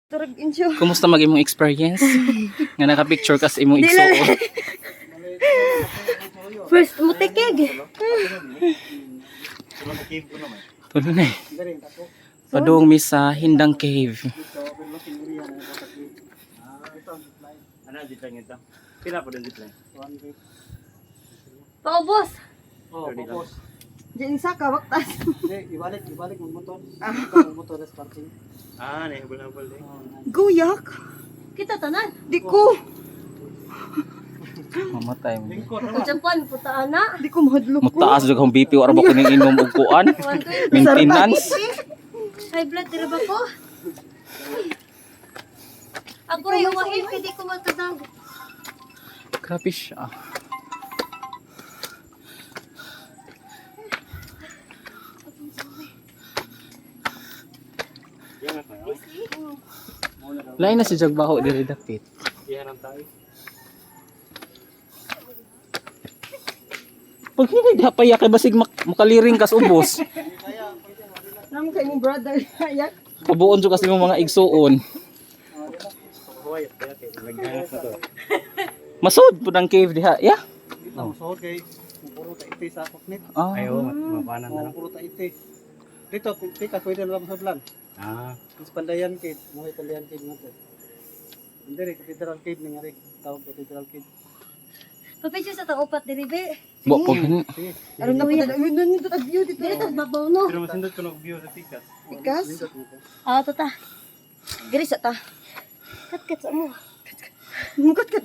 Turag insyo. Kumusta mag imong experience? Nga naka-picture ka sa imong Di igsuon. First, mutikig. Tuloy na eh. Padung mi sa Hindang Cave. Ano ang zipline ito? Pila po din zipline? Paubos. Oh, tapos. Diyan isa ka, waktas. Ibalik mo motor. Ibalik mo motor sa parking. Ah, nahibol-habol din. Guyak. Kita tanan. Di ko. Mamatay mo. Kajapan, puta ana. Di ko mahadlok ko. Mutaas jud akong BP or ba ko ning inom og kuan? Maintenance. High blood dira ba ko? Ako rin umahin, hindi ko matadang. Grabe siya. Yan na tayo. Lain na si Jagbaho diri dapit. Yan ang tayo. Pag hindi dapay kay basig makaliring kas ubos. Naman kay mong brother. Ayak. Kabuon jud kasi imong mga igsuon. Huwag, kaya kayo. Naghanap na to. Masud pud ang cave diha. Yeah. Ang suot kay puro ta ite sa koknit. Ah. Ayaw, mapanan na lang. Puro ta ite. Dito, pika pwede na lang sa plan. Ah, Is Pandayan Cave, mga Pandayan Cave natin. Hindi rin, Cathedral Cave ni nga rin. Tawag Cathedral Cave. Papicture sa taupat diri be. Wa pag gani. Sige. Aron na mo yun dito tag view dito. Dito babaw no. pero masindot ko ng view sa tikas. Ikas. Lindot mo ko. Ah, tata. Diri sa ta. Kat sa mo. Kat.